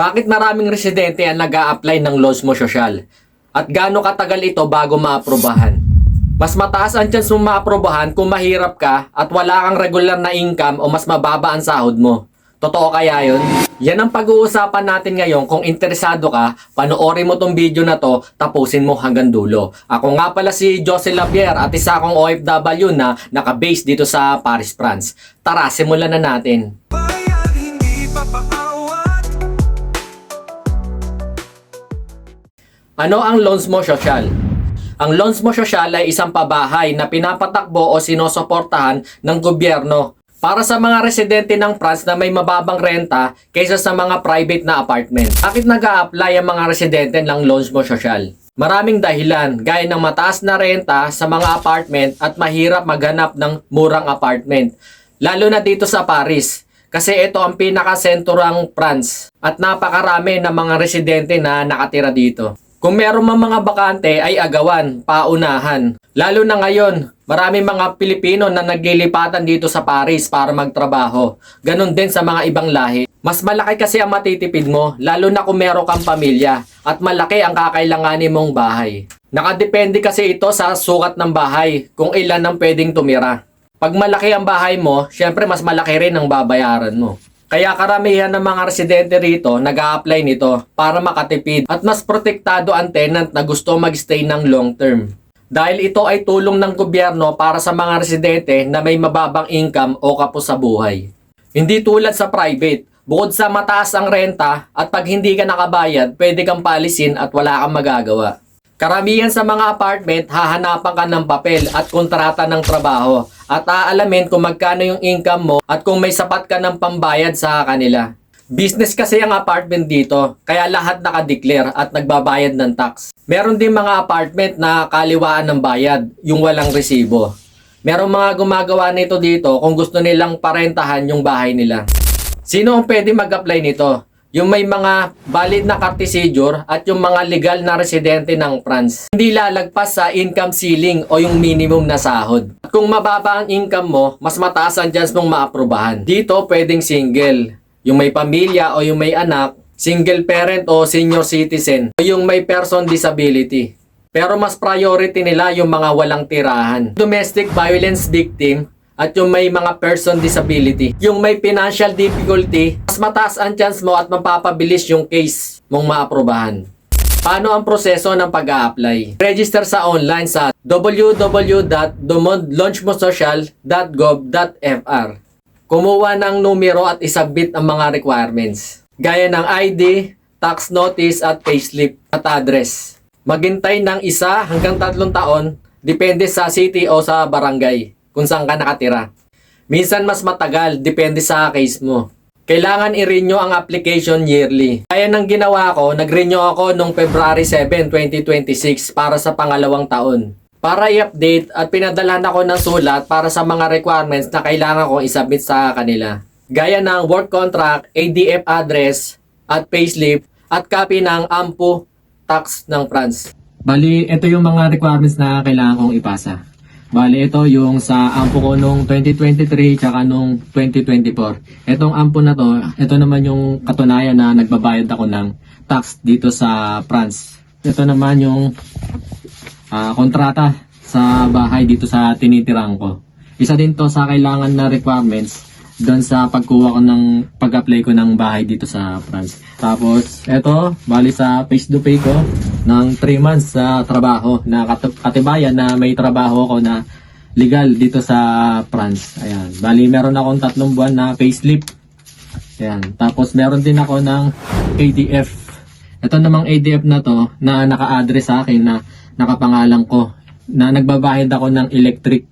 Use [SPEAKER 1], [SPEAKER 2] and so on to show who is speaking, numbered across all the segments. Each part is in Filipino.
[SPEAKER 1] Bakit maraming residente ang nag-a-apply ng loans mo sosyal? At gaano katagal ito bago maaprubahan? Mas mataas ang chance mong maaprubahan kung mahirap ka at wala kang regular na income o mas mababa ang sahod mo. Totoo kaya yun? Yan ang pag-uusapan natin ngayon. Kung interesado ka, panoorin mo tong video na to, tapusin mo hanggang dulo. Ako nga pala si Jose Labier at isa akong OFW na naka-base dito sa Paris, France. Tara, simulan na natin. Ano ang loans mo sosyal? Ang loans mo sosyal ay isang pabahay na pinapatakbo o sinusuportahan ng gobyerno para sa mga residente ng France na may mababang renta kaysa sa mga private na apartment. Bakit nag-a-apply ang mga residente ng loans mo sosyal? Maraming dahilan, gaya ng mataas na renta sa mga apartment at mahirap maghanap ng murang apartment. Lalo na dito sa Paris, kasi ito ang pinakasentrong France at napakarami ng mga residente na nakatira dito. Kung meron mang mga bakante ay agawan, paunahan. Lalo na ngayon, marami mga Pilipino na naglilipatan dito sa Paris para magtrabaho. Ganon din sa mga ibang lahi. Mas malaki kasi ang matitipid mo, lalo na kung meron kang pamilya at malaki ang kakailanganin mong bahay. Nakadepende kasi ito sa sukat ng bahay kung ilan ang pwedeng tumira. Pag malaki ang bahay mo, syempre mas malaki rin ang babayaran mo. Kaya karamihan ng mga residente rito nag-a-apply nito para makatipid at mas protektado ang tenant na gusto mag-stay ng long term. Dahil ito ay tulong ng gobyerno para sa mga residente na may mababang income o kapos sa buhay. Hindi tulad sa private, bukod sa mataas ang renta at pag hindi ka nakabayad, pwede kang paalisin at wala kang magagawa. Karamihan sa mga apartment, hahanapan ka ng papel at kontrata ng trabaho at aalamin kung magkano yung income mo at kung may sapat ka ng pambayad sa kanila. Business kasi ang apartment dito, kaya lahat nakadeclare at nagbabayad ng tax. Meron din mga apartment na kaliwaan ng bayad, yung walang resibo. Meron mga gumagawa nito dito kung gusto nilang parentahan yung bahay nila. Sino ang pwede mag-apply nito? Yung may mga valid na cartesiture at yung mga legal na residente ng France. Hindi lalagpas sa income ceiling o yung minimum na sahod. At kung mababa ang income mo, mas mataas ang chance mong maaprubahan. Dito pwedeng single, yung may pamilya o yung may anak, single parent o senior citizen, o yung may person disability. Pero mas priority nila yung mga walang tirahan. Domestic violence victim, at yung may mga person disability. Yung may financial difficulty, mas mataas ang chance mo at mapapabilis yung case mong maaprubahan. Paano ang proseso ng pag-a-apply? Register sa online sa www.launchmosocial.gov.fr. Kumuha ng numero at isubmit ang mga requirements. Gaya ng ID, tax notice at payslip at address. Maghintay ng 1 hanggang 3 taon, depende sa city o sa barangay kung saan ka nakatira. Minsan mas matagal, depende sa case mo. Kailangan i-renew ang application yearly. Kaya nang ginawa ko, nag-renew ako noong February 7, 2026 para sa pangalawang taon. Para i-update at pinadalhan ako ng sulat para sa mga requirements na kailangan kong isubmit sa kanila. Gaya ng work contract, ADF address, at payslip, at copy ng AMPU tax ng France. Bali, ito yung mga requirements na kailangan kong ipasa. Bali, ito yung sa AMPU ko nung 2023 tsaka nung 2024. Itong AMPU na to, ito naman yung katunayan na nagbabayad ako ng tax dito sa France. Ito naman yung kontrata sa bahay dito sa tinitirang ko. Isa din to sa kailangan na requirements doon sa pagkuha ko ng pag-apply ko ng bahay dito sa France. Tapos, ito, bali sa face to pay ko ng 3 months sa trabaho na katibayan na may trabaho ako na legal dito sa France. Ayan. Bali, meron akong 3 buwan na payslip. Ayan. Tapos, meron din ako ng ADF. Ito namang ADF na to na naka-address sa akin na nakapangalan ko na nagbabayad ako ng electric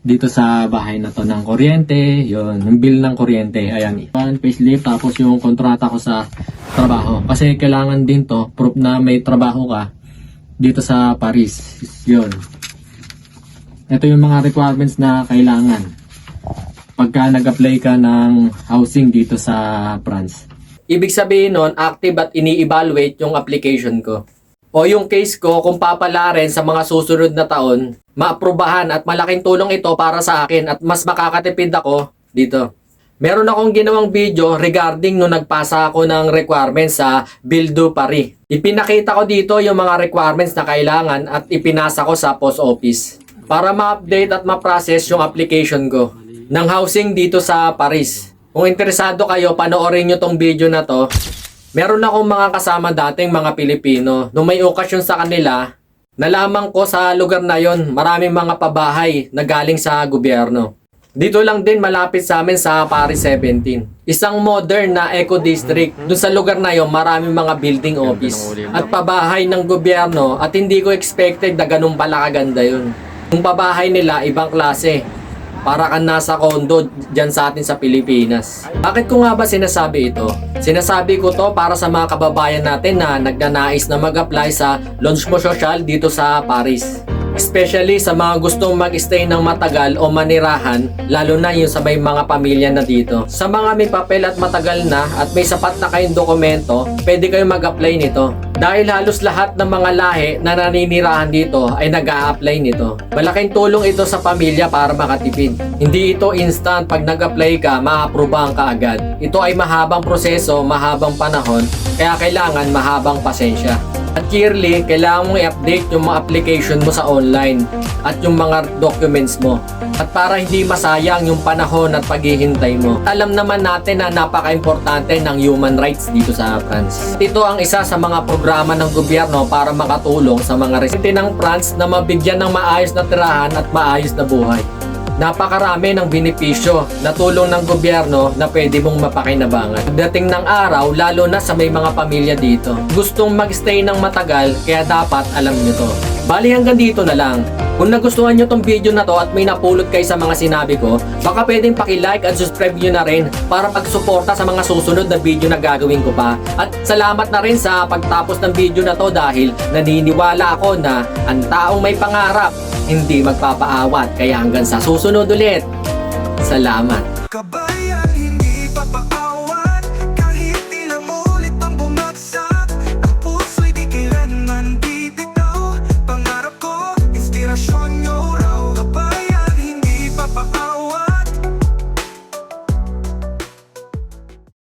[SPEAKER 1] dito sa bahay na to ng kuryente, yun, yung bill ng kuryente, ayan, payslip, tapos yung kontrata ko sa trabaho. Kasi kailangan din to, proof na may trabaho ka dito sa Paris, yun. Ito yung mga requirements na kailangan pagka nag-apply ka ng housing dito sa France. Ibig sabihin nun, active at ini-evaluate yung application ko. O yung case ko kung papalarin sa mga susunod na taon, maaprubahan at malaking tulong ito para sa akin at mas makakatipid ako dito. Meron akong ginawang video regarding nung nagpasa ako ng requirements sa Bildo Pari. Ipinakita ko dito yung mga requirements na kailangan at ipinasa ko sa post office para ma-update at ma-process yung application ko ng housing dito sa Paris. Kung interesado kayo, panoorin nyo tong video na to. Meron akong mga kasama dating mga Pilipino. Nung may okasyon sa kanila, nalaman ko sa lugar na yon maraming mga pabahay na galing sa gobyerno. Dito lang din malapit sa amin sa Paris 17. Isang modern na eco district. Doon sa lugar na yon maraming mga building office at pabahay ng gobyerno at hindi ko expected na ganun pala kaganda yun. Yung pabahay nila ibang klase. Para kang nasa condo dyan sa atin sa Pilipinas. Bakit ko nga ba sinasabi ito? Sinasabi ko to para sa mga kababayan natin na nagnanais na mag-apply sa Logement Social dito sa Paris. Especially sa mga gustong mag-stay ng matagal o manirahan, lalo na yung sa may mga pamilya na dito. Sa mga may papel at matagal na at may sapat na kayong dokumento, pwede kayong mag-apply nito. Dahil halos lahat ng mga lahi na naninirahan dito ay nag-a-apply nito. Malaking tulong ito sa pamilya para makatipid. Hindi ito instant pag nag-apply ka, ma-aprobahan ka agad. Ito ay mahabang proseso, mahabang panahon, kaya kailangan mahabang pasensya. At yearly, kailangan mong i-update yung mga application mo sa online at yung mga documents mo. At para hindi masayang yung panahon at paghihintay mo. Alam naman natin na napaka-importante ng human rights dito sa France. Ito ang isa sa mga programa ng gobyerno para makatulong sa mga residente ng France na mabigyan ng maayos na tirahan at maayos na buhay. Napakarami ng benepisyo na tulong ng gobyerno na pwede mong mapakinabangan. Pagdating ng araw, lalo na sa may mga pamilya dito, gustong mag-stay ng matagal kaya dapat alam nyo to. Bali hanggang dito na lang. Kung nagustuhan nyo tong video na to at may napulot kayo sa mga sinabi ko, baka pwedeng paki-like at subscribe nyo na rin para pagsuporta sa mga susunod na video na gagawin ko pa. At salamat na rin sa pagtapos ng video na to dahil naniniwala ako na ang taong may pangarap hindi magpapaawat. Kaya hanggang sa susunod ulit. Salamat.
[SPEAKER 2] Kabayan, hindi papaawat kahit ilang ulit ang bumagsak. Ang puso'y di kailanman bibitaw. Pangarap ko, inspirasyon